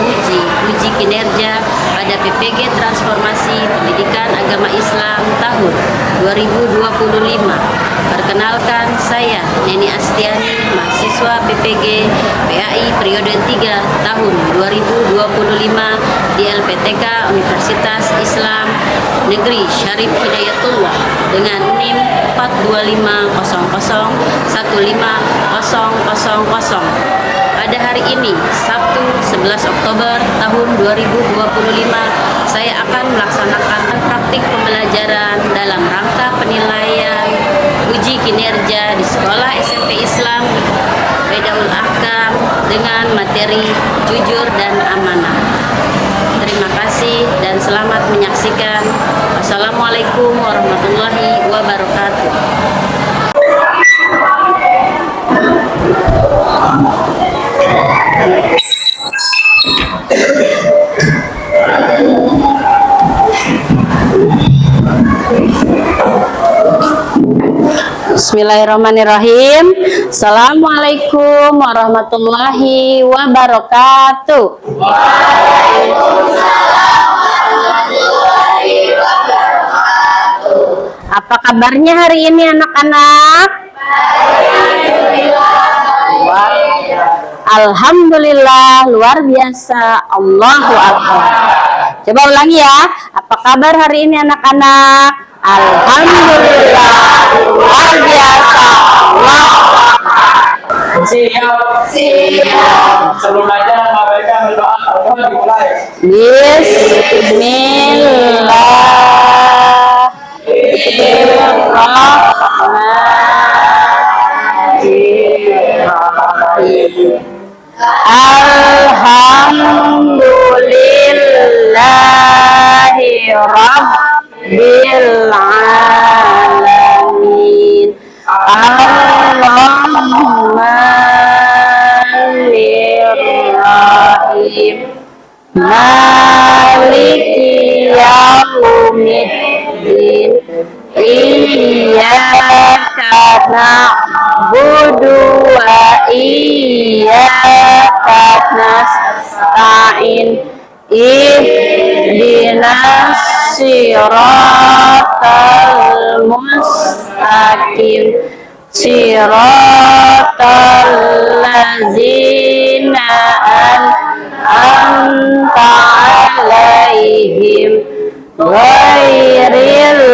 menguji uji kinerja pada PPG Transformasi Pendidikan Agama Islam tahun 2025. Perkenalkan, saya Neni Astiani, mahasiswa PPG PAI periode 3 tahun 2025 di LPTK Universitas Islam Negeri Syarif Hidayatullah dengan NIM 425001500. Pada hari ini, Sabtu 11 Oktober tahun 2025, saya akan melaksanakan praktik pembelajaran dalam rangka penilaian uji kinerja di Sekolah SMP Islam Bedaul Ahkam dengan materi jujur dan amanah. Terima kasih dan selamat menyaksikan. Wassalamualaikum warahmatullahi wabarakatuh. Bismillahirrahmanirrahim. Assalamualaikum warahmatullahi wabarakatuh. Waalaikumsalam warahmatullahi wabarakatuh. Apa kabarnya hari ini anak-anak? Alhamdulillah, luar biasa. Allahu Akbar. Coba ulangi ya. Apa kabar hari ini anak-anak? Alhamdulillah, luar biasa. Allahu Akbar. Siap. Sebelum belajar, mereka berdoa. Dimulai. Bismillahirrahmanirrahim. Alhamdulillahi Rabbil alamin. Ar-Rahmanir-Rahim. Maliki yaumiddin. Iyyaka na'budu wa iyyaka nasta'in. Ihdinas siratal mustaqim. Siratal ladzina an'amta 'alaihim ghairil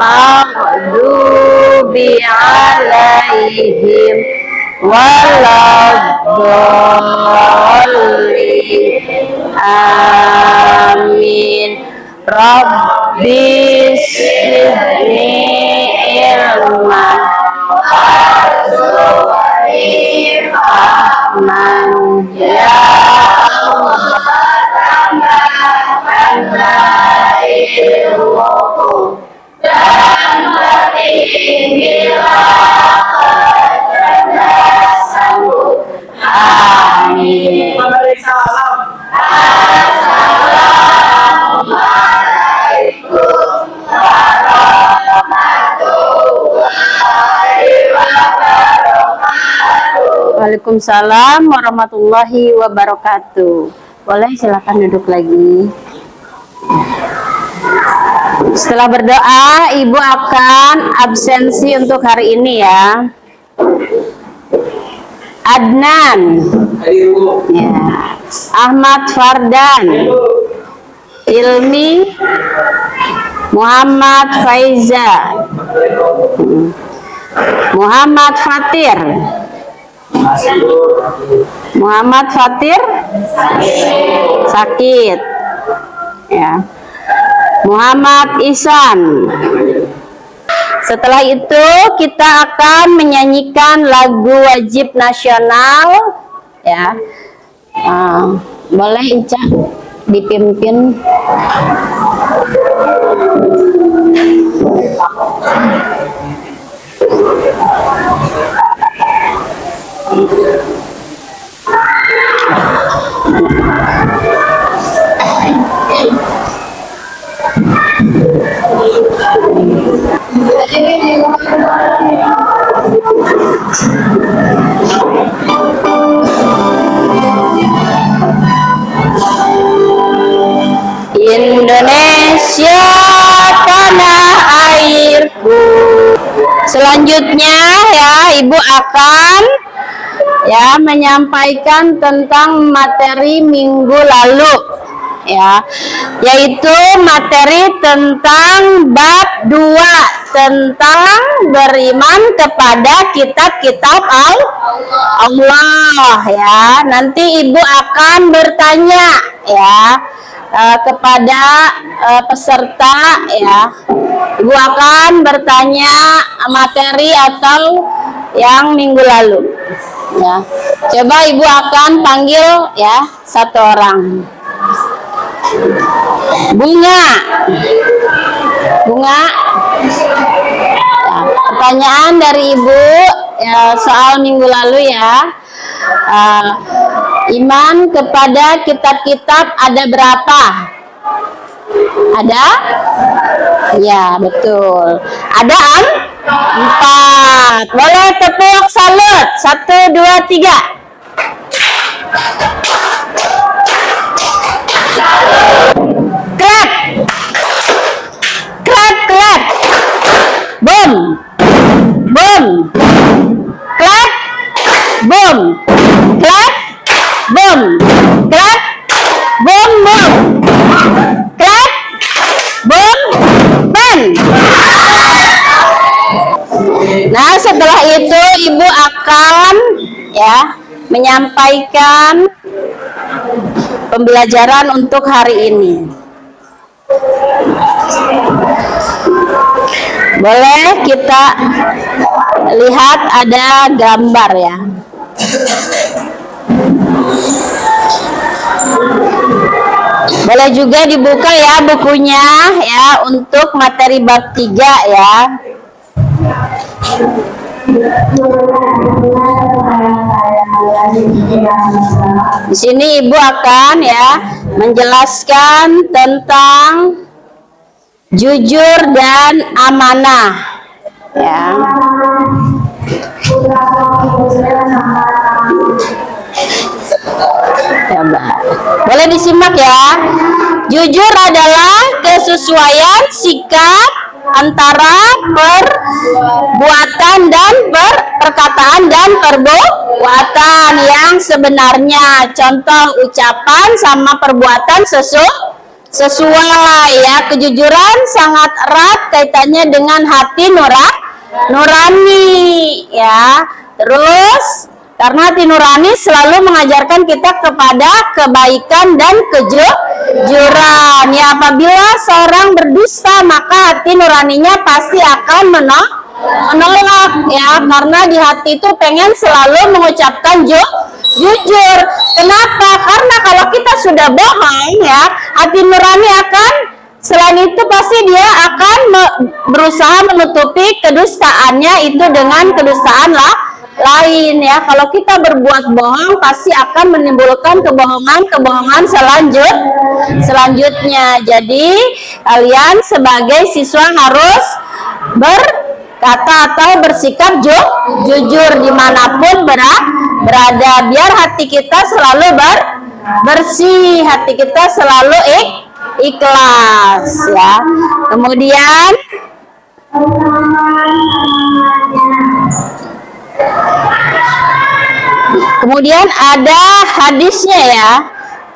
maghdubi 'alaihim waladdallin. Amin. Rabbi zidni ilman warzuqni fahman. Ya Allah, tambahkanlah ilmuku dan tinggilah kecerdasanku. Amin. Assalamualaikum warahmatullahi wabarakatuh. Waalaikumsalam warahmatullahi wabarakatuh. Boleh silakan duduk lagi. Setelah berdoa, Ibu akan absensi untuk hari ini ya. Adnan, ya. Ahmad Fardan, Ilmi, Muhammad Faiza, Muhammad Fatir, Muhammad Fatir sakit, ya. Muhammad Ihsan. Setelah itu kita akan menyanyikan lagu wajib nasional, ya. Boleh Ica dipimpin. Indonesia tanah airku. Selanjutnya ya, Ibu akan ya menyampaikan tentang materi minggu lalu ya, yaitu materi tentang bab 2 tentang beriman kepada kitab-kitab Allah ya. Nanti Ibu akan bertanya ya kepada peserta ya. Ibu akan bertanya materi atau yang minggu lalu ya. Coba Ibu akan panggil ya satu orang. Bunga. Ya, pertanyaan dari Ibu ya, soal minggu lalu ya. Iman kepada kitab-kitab ada berapa? Ada? Ya, betul. Ada 4. Boleh tepuk salut. 1, 2, 3. Clap. Clap, clap. Boom. Boom. Clap. Boom. Clap. Boom. Clap. Boom, boom. Clap. Boom. Bang. Nah, setelah itu Ibu akan ya menyampaikan pembelajaran untuk hari ini. Boleh kita lihat ada gambar ya. Boleh juga dibuka ya bukunya ya untuk materi bab 3 ya. Di sini Ibu akan ya menjelaskan tentang jujur dan amanah ya. Coba. Boleh disimak ya. Jujur adalah kesesuaian sikap antara perbuatan dan perkataan dan perbuatan yang sebenarnya. Contoh ucapan sama perbuatan sesuai ya. Kejujuran sangat erat kaitannya dengan hati nurani ya. Terus karena hati nurani selalu mengajarkan kita kepada kebaikan dan kejujuran. Ya, apabila seorang berdusta, maka hati nuraninya pasti akan menolak ya, karena di hati itu pengen selalu mengucapkan jujur. Kenapa? Karena kalau kita sudah bohong ya, hati nurani akan selain itu pasti dia akan berusaha menutupi kedustaannya itu dengan kedustaan lain ya. Kalau kita berbuat bohong pasti akan menimbulkan kebohongan selanjutnya. Jadi kalian sebagai siswa harus berkata atau bersikap jujur dimanapun berada, biar hati kita selalu bersih, hati kita selalu ikhlas ya. Kemudian ada hadisnya ya.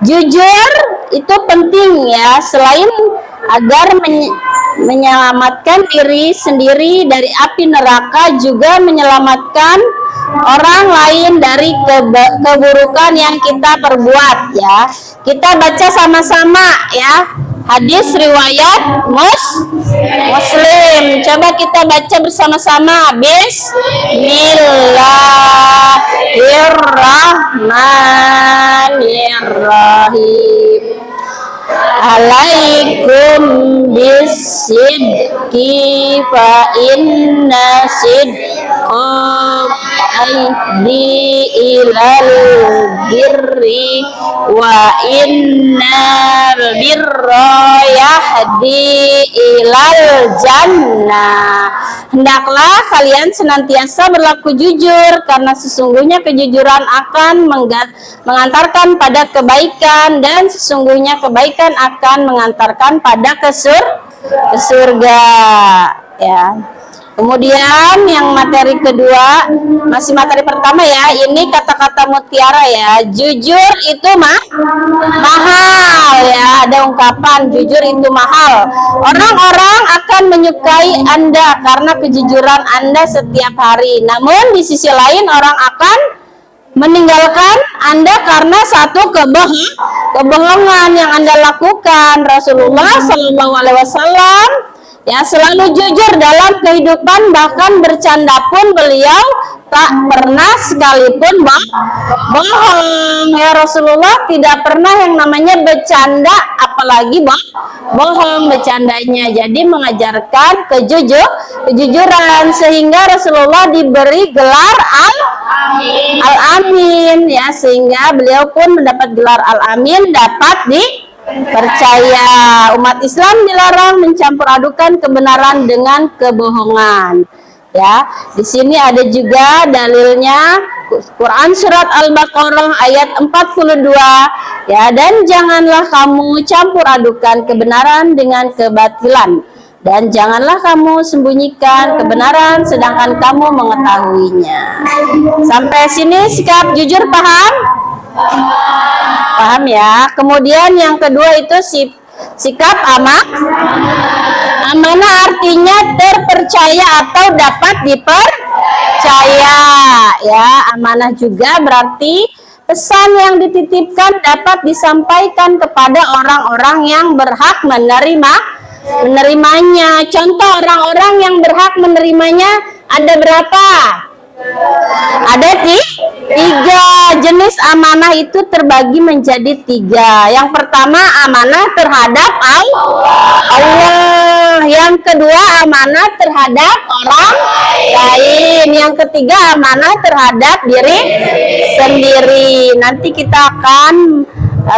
Jujur itu penting ya, selain agar menyelamatkan diri sendiri dari api neraka, juga menyelamatkan orang lain dari keburukan yang kita perbuat ya. Kita baca sama-sama ya. Hadis riwayat Muslim. Coba kita baca bersama-sama. Bismillahirrahmanirrahim. Alaikum bisidqi fa inna sidqa aidi ilal birri wa innal birra yahdi ilal jannah. hendaklah kalian senantiasa berlaku jujur, karena sesungguhnya kejujuran akan mengantarkan pada kebaikan, dan sesungguhnya kebaikan akan mengantarkan pada ke surga. Ya. Kemudian yang materi kedua, masih materi pertama ya, ini kata-kata mutiara ya. Jujur itu mahal ya, ada ungkapan jujur itu mahal. Orang-orang akan menyukai Anda karena kejujuran Anda setiap hari. Namun di sisi lain orang akan meninggalkan Anda karena satu kebohongan yang Anda lakukan. Rasulullah SAW ya selalu jujur dalam kehidupan, bahkan bercanda pun beliau tak pernah sekalipun bohong. Ya, Rasulullah tidak pernah yang namanya bercanda, apalagi bohong bercandanya. Jadi mengajarkan kejujuran, sehingga Rasulullah diberi gelar Al-Amin ya, sehingga beliau pun mendapat gelar Al-Amin, dapat percaya. Umat Islam dilarang mencampur adukan kebenaran dengan kebohongan. Ya, di sini ada juga dalilnya Quran surat Al-Baqarah ayat 42 ya, dan janganlah kamu campur adukan kebenaran dengan kebatilan, dan janganlah kamu sembunyikan kebenaran sedangkan kamu mengetahuinya. Sampai sini sikap jujur paham? Paham ya. Kemudian yang kedua itu sikap amanah, artinya terpercaya atau dapat dipercaya ya. Amanah juga berarti pesan yang dititipkan dapat disampaikan kepada orang-orang yang berhak menerimanya. Contoh orang-orang yang berhak menerimanya ada berapa? Ada tiga jenis amanah, itu terbagi menjadi tiga. Yang pertama amanah terhadap Allah, yang kedua amanah terhadap orang lain, yang ketiga amanah terhadap diri sendiri. Nanti kita akan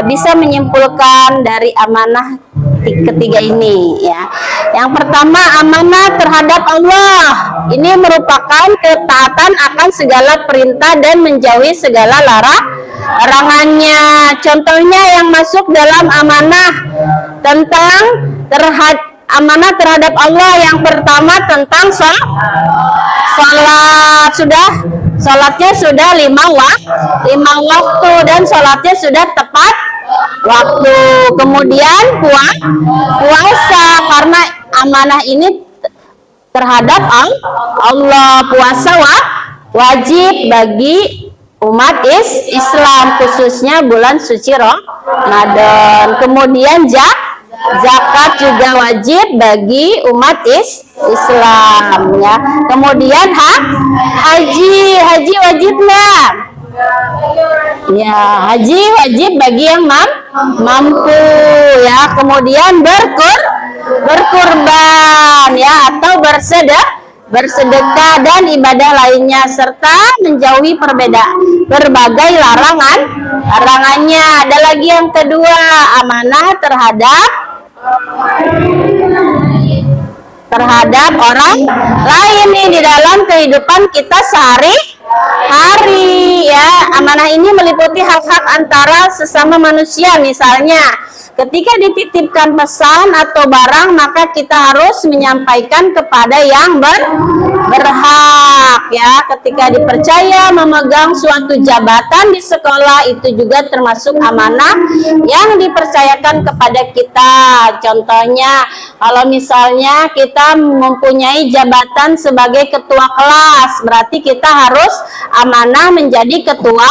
bisa menyimpulkan dari amanah ketiga ini ya. Yang pertama amanah terhadap Allah, ini merupakan ketaatan akan segala perintah dan menjauhi segala larangannya. Contohnya yang masuk dalam amanah tentang amanah terhadap Allah, yang pertama tentang sholatnya sudah lima waktu, dan sholatnya sudah tepat waktu. Kemudian puasa, karena amanah ini terhadap Allah. Puasa wajib bagi umat Islam, khususnya bulan suci Ramadan. Kemudian zakat juga wajib bagi umat Islam ya. Kemudian haji wajib nggak? Ya, haji wajib bagi yang mampu ya. Kemudian berkurban ya, atau bersedekah dan ibadah lainnya, serta menjauhi berbagai larangannya. Ada lagi yang kedua, amanah terhadap orang lain nih di dalam kehidupan kita sehari-hari ya. Amanah ini meliputi hak-hak antara sesama manusia. Misalnya ketika dititipkan pesan atau barang, maka kita harus menyampaikan kepada yang berhak ya. Ketika dipercaya memegang suatu jabatan di sekolah, itu juga termasuk amanah yang dipercayakan kepada kita. Contohnya kalau misalnya kita mempunyai jabatan sebagai ketua kelas, berarti kita harus amanah menjadi ketua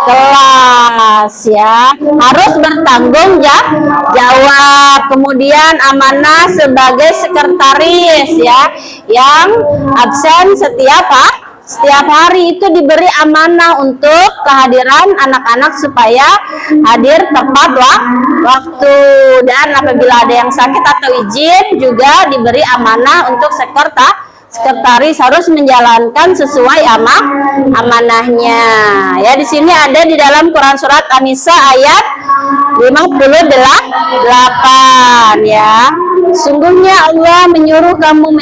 kelas ya, harus bertanggung jawab. Kemudian amanah sebagai sekretaris ya, yang absen setiap hari itu diberi amanah untuk kehadiran anak-anak supaya hadir tepat waktu, dan apabila ada yang sakit atau izin juga diberi amanah untuk sekretaris harus menjalankan sesuai amanahnya ya. Di sini ada di dalam Quran surat An-Nisa ayat 58 ya. Sungguhnya Allah menyuruh kamu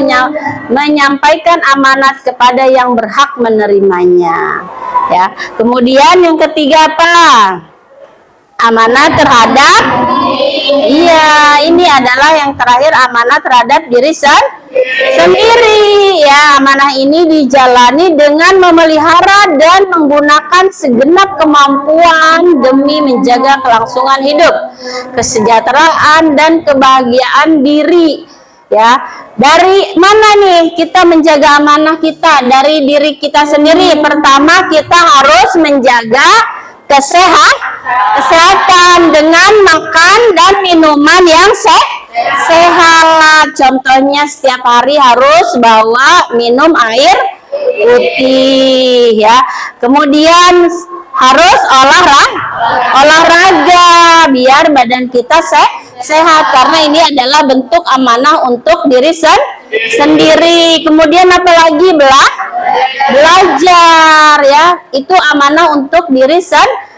menyampaikan amanat kepada yang berhak menerimanya. Ya. Kemudian yang ketiga apa? Amanat terhadap, iya, ini adalah yang terakhir, amanat terhadap diri sendiri. Ya, amanah ini dijalani dengan memelihara dan menggunakan segenap kemampuan demi menjaga kelangsungan hidup, kesejahteraan dan kebahagiaan diri. Ya, dari mana nih kita menjaga amanah kita? Dari diri kita sendiri. Pertama, kita harus menjaga kesehatan dengan makan dan minuman yang sehat. Contohnya setiap hari harus bawa minum air putih, ya. Kemudian harus olahraga biar badan kita sehat, karena ini adalah bentuk amanah untuk diri sendiri. Kemudian apalagi belajar, ya, itu amanah untuk diri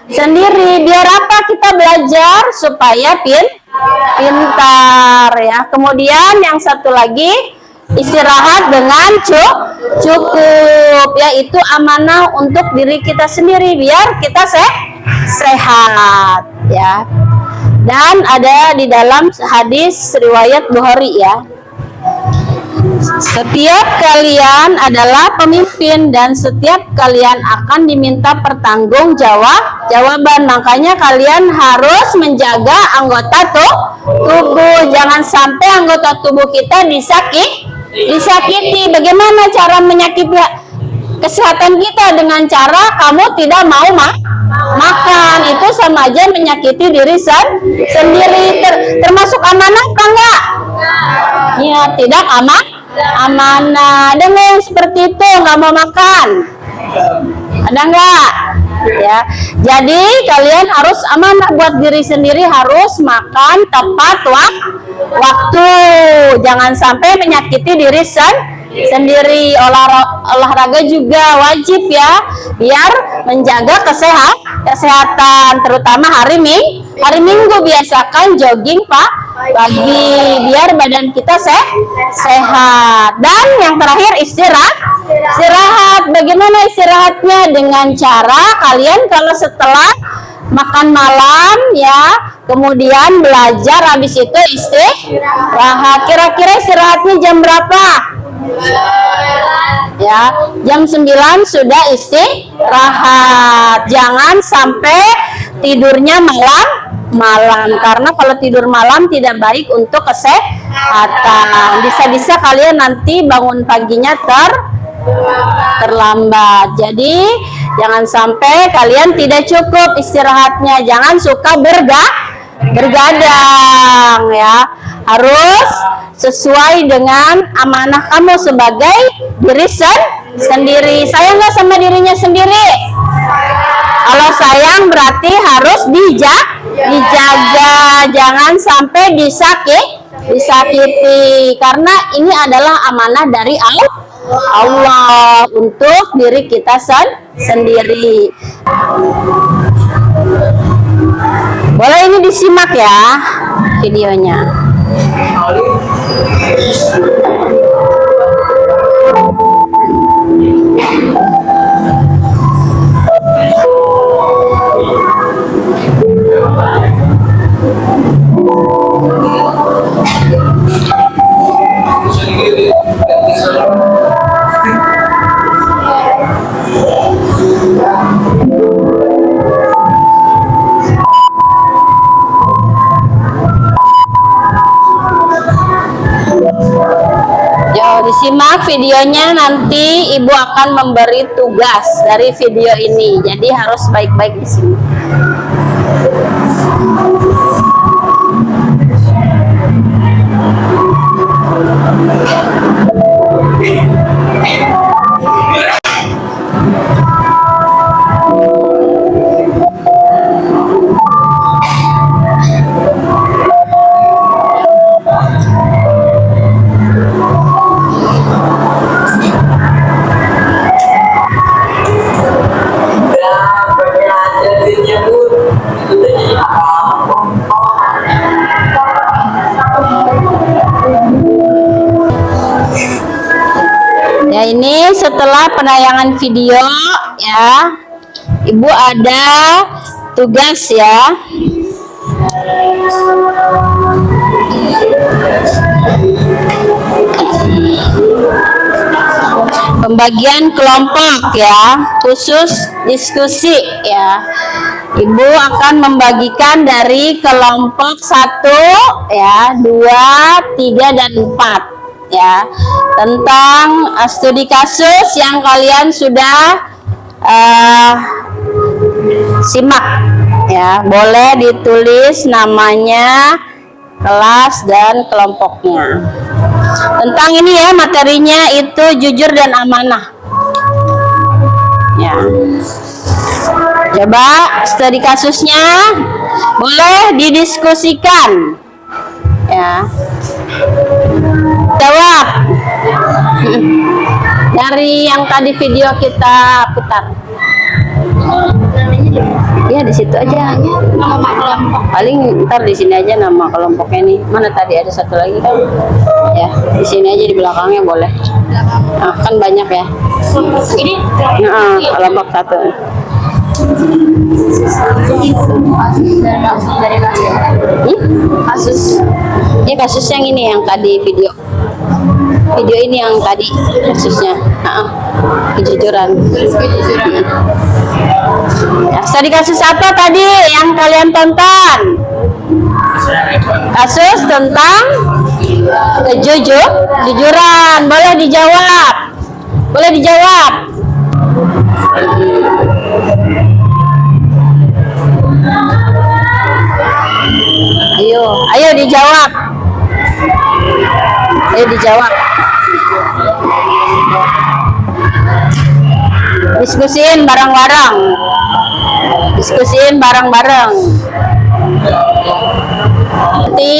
sendiri. Biar apa kita belajar? Supaya pintar, ya. Kemudian yang satu lagi, istirahat dengan cukup, ya, itu amanah untuk diri kita sendiri biar kita sehat, ya. Dan ada di dalam hadis riwayat Bukhari, ya. Setiap kalian adalah pemimpin dan setiap kalian akan diminta pertanggungjawaban. Makanya kalian harus menjaga anggota tubuh. Jangan sampai anggota tubuh kita disakiti. Bagaimana cara menyakiti kesehatan kita? Dengan cara kamu tidak mau makan. Itu sama aja menyakiti diri sendiri. Termasuk amanah apa enggak? Ya, tidak amanah. Ada nggak yang seperti itu, nggak mau makan? Ada nggak? Ya, jadi kalian harus amanah buat diri sendiri, harus makan tepat waktu. Jangan sampai menyakiti diri sendiri. Olahraga juga wajib, ya, biar menjaga kesehatan, terutama hari Minggu. Biasakan jogging pagi biar badan kita sehat. Dan yang terakhir, istirahat. Bagaimana istirahatnya? Dengan cara kalian kalau setelah makan malam, ya, kemudian belajar, habis itu istirahat. Kira-kira istirahatnya jam berapa? Ya, jam 9 sudah istirahat. Jangan sampai tidurnya malam, karena kalau tidur malam tidak baik untuk kesehatan. Bisa-bisa kalian nanti bangun paginya terlambat. Jadi jangan sampai kalian tidak cukup istirahatnya. Jangan suka bergadang, ya. Harus sesuai dengan amanah kamu sebagai diri sendiri. Sayang nggak sama dirinya sendiri? Kalau sayang berarti harus dijaga, jangan sampai disakiti, karena ini adalah amanah dari Allah untuk diri kita sendiri. Boleh ini disimak, ya, videonya. Disimak videonya, nanti ibu akan memberi tugas dari video ini, jadi harus baik-baik disimak. ini setelah penayangan video ya, Ibu ada tugas ya. Pembagian kelompok ya, khusus diskusi ya. Ibu akan membagikan dari kelompok 1 ya, 2, 3 dan 4 ya, tentang studi kasus yang kalian sudah simak ya. Boleh ditulis namanya, kelas dan kelompoknya. Tentang ini ya, materinya itu jujur dan amanah ya. Coba studi kasusnya boleh didiskusikan ya. Jawab dari yang tadi video kita putar. Ya di situ aja. Nama kelompok. Paling ntar di sini aja nama kelompoknya nih. Mana tadi ada satu lagi kan? Ya di sini aja di belakangnya boleh. Nah, kan banyak ya. Ini Kelompok 1. kasus Ini kasus yang ini yang tadi video ini yang tadi kasusnya. Kejujuran. Ya, studi kasus apa tadi yang kalian tonton? Kasus tentang kejujuran. Boleh dijawab. Boleh dijawab. Ayo dijawab. Ayo dijawab. Diskusiin bareng-bareng. Diskusiin bareng-bareng. Nanti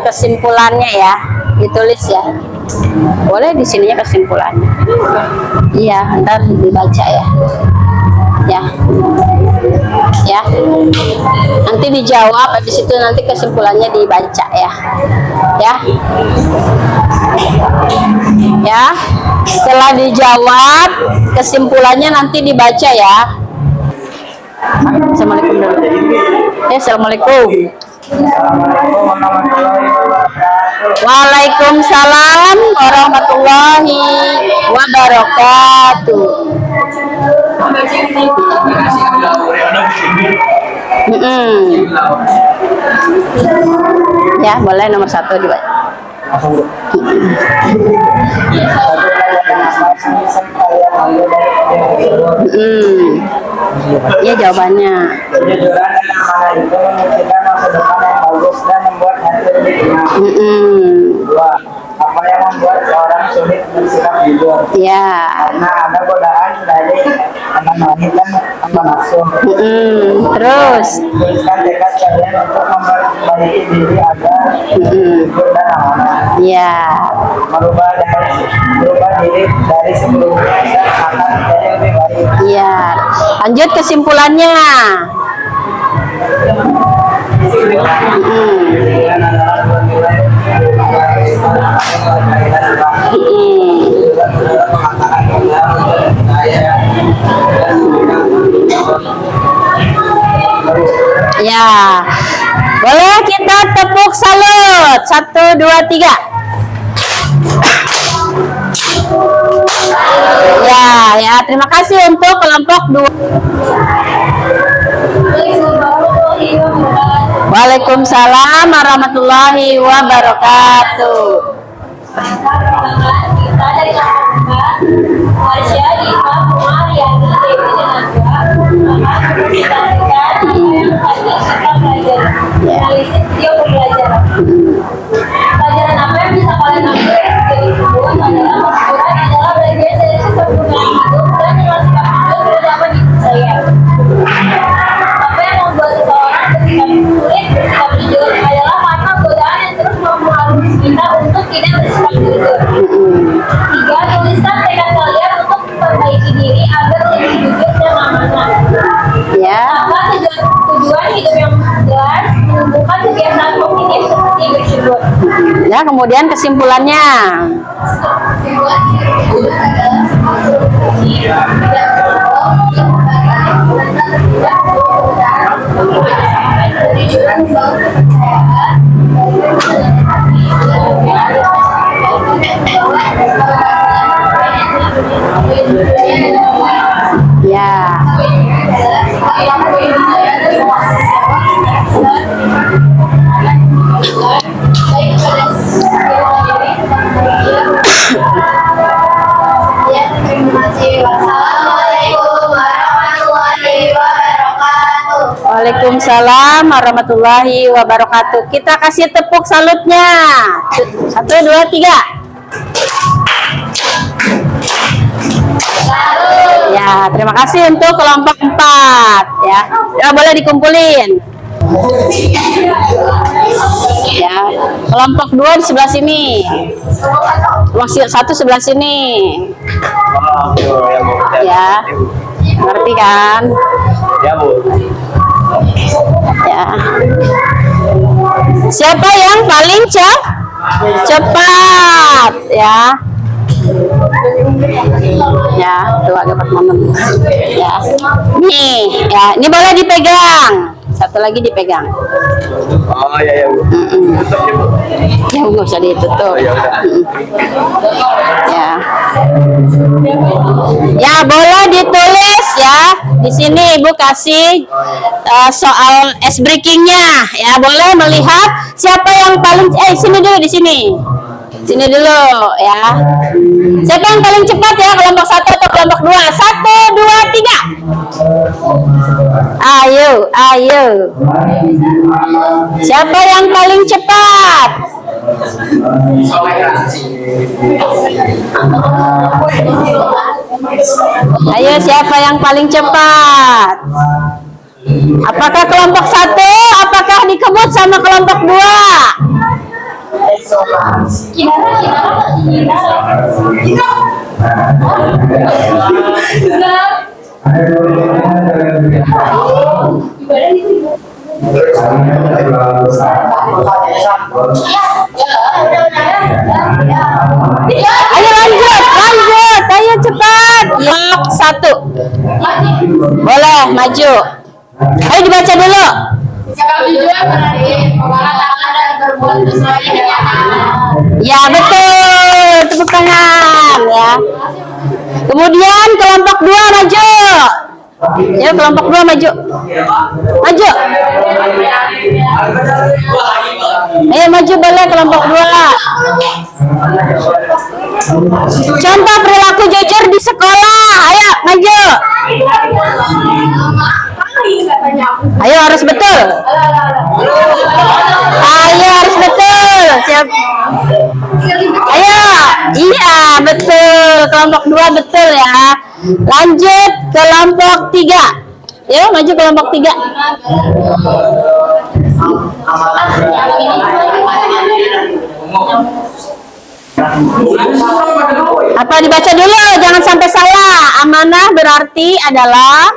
kesimpulannya ya, ditulis ya. Boleh di sininya kesimpulannya. Iya, ntar dibaca ya. Ya. Nanti dijawab, habis itu nanti kesimpulannya dibaca ya. Ya. Setelah dijawab, kesimpulannya nanti dibaca ya. Assalamualaikum dulu. Assalamualaikum. Waalaikumsalam warahmatullahi wabarakatuh. Ya boleh nomor 1 dibaca. Ya jawabannya. Kejujuran dan amanah itu membuktikan masa depan yang bagus dan membuat hati lebih tenang. 2. Apa yang membuat seorang sulit bersikap jujur? Ya. Karena ada godaan dari teman wanita dan nafsu. Terus. Tuliskan tekad kalian untuk memperbaiki diri agar jujur dan amanah. Ya. Merubah diri dari sebelumnya dan akan menjadi lebih baik. Iya. Lanjut kesimpulannya. Ya. Boleh kita tepuk salut. 1, 2, 3. Ya, terima kasih untuk kelompok 2. Waalaikumsalam warahmatullahi wabarakatuh. kita dari kelompok 4, Marsha, Diva, Kumar, Yani, Dewi, dan Najwa akan mempresentasikan apa yang tadi kita pelajari. Analisis video pembelajaran. Pelajaran apa yang bisa kalian ambil dari tersebut adalah kejujuran adalah bagian dari kesempurnaan hidup dan sikap hidup tidak dapat dipercaya. Apa yang membuat seseorang bersikap sulit bersikap jujur adalah karena godaan yang terus mempengaruhi kita untuk tidak bersikap jujur. 3. Tuliskan tekad kalian untuk memperbaiki diri agar lebih jujur dan amanah. Ya. Tujuan hidup yang jelas menumbuhkan kebiasaan positif seperti bersyukur. Ya, kemudian kesimpulannya. Ya. Waalaikumsalam warahmatullahi wabarakatuh. Kita kasih tepuk salutnya. 1, 2, 3. Ya, terima kasih untuk kelompok 4 ya. Ya, boleh dikumpulin. Ya, kelompok 2 di sebelah sini. Kelompok 1 sebelah sini. Ya. Ngerti kan? Ya, Bu. Ya. Siapa yang paling cepat ya? Ya, tuh agak momen. Ya. Nih, ya, ini boleh dipegang. Satu lagi dipegang. Oh, ya, Bu. Ya, nggak usah ditutup. Ya. Ya, boleh ditulis ya. Di sini Ibu kasih soal ice breakingnya. Ya, boleh melihat siapa yang paling. Sini dulu di sini. Sini dulu ya. Siapa yang paling cepat ya, kelompok 1 atau kelompok 2? 1, 2, 3. Ayo. Siapa yang paling cepat? Ayo, siapa yang paling cepat? Apakah kelompok 1? Apakah dikebut sama kelompok 2? Ayo lanjut, ayo cepat. Kelompok 1. Boleh maju. Ayo dibaca dulu. Ya, betul. Tepuk tangan ya. Kemudian kelompok 2 maju. Ya, kelompok 2 maju. Maju. Ayo maju boleh kelompok 2. Contoh perilaku jujur di sekolah. Ayo maju. Ayo harus betul. Ayo harus betul. Siap. Ayo. Iya, betul. Kelompok 2 betul ya. Lanjut kelompok 3. Yuk maju kelompok 3. Apa dibaca dulu, jangan sampai salah. Amanah berarti adalah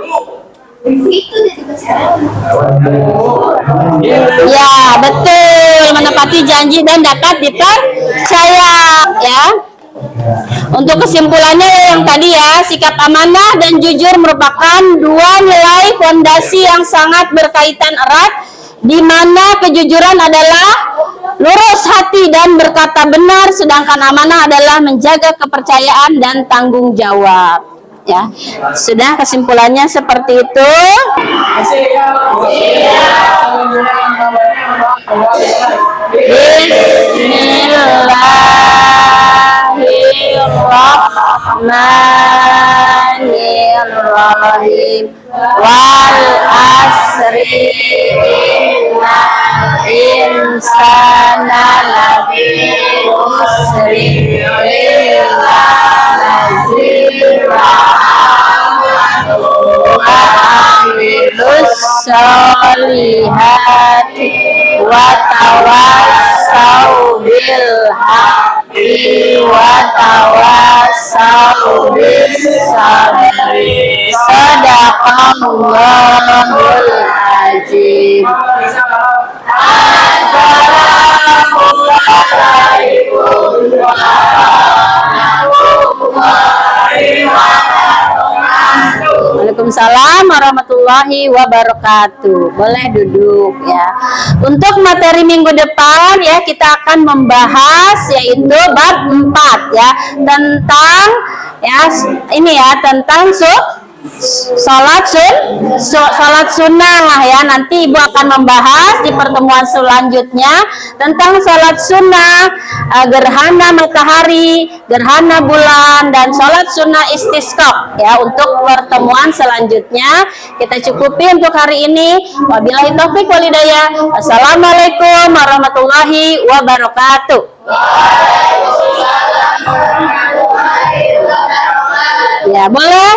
ya, betul, menepati janji dan dapat dipercaya ya. Untuk kesimpulannya yang tadi ya, sikap amanah dan jujur merupakan dua nilai fondasi yang sangat berkaitan erat, di mana kejujuran adalah lurus hati dan berkata benar, sedangkan amanah adalah menjaga kepercayaan dan tanggung jawab. Ya, sudah kesimpulannya seperti itu. Bismillahirrahmanirrahim. Wal asri innal insana lafi khusri illa lazina amilus solihati wa tawassau bil haqqi wa tawassau bis sabri. Sadaqallahul azim. Assalamualaikum warahmatullahi wabarakatuh. Waalaikumsalam warahmatullahi wabarakatuh. Boleh duduk ya. Untuk materi minggu depan ya kita akan membahas yaitu bab 4 ya tentang ya ini ya tentang salat sunnah lah ya. Nanti Ibu akan membahas di pertemuan selanjutnya tentang salat sunnah, gerhana matahari, gerhana bulan, dan salat sunnah istisqa ya. Untuk pertemuan selanjutnya kita cukupi untuk hari ini. Wabillahi taufiq wal hidayah. Assalamualaikum warahmatullahi wabarakatuh. Ya boleh.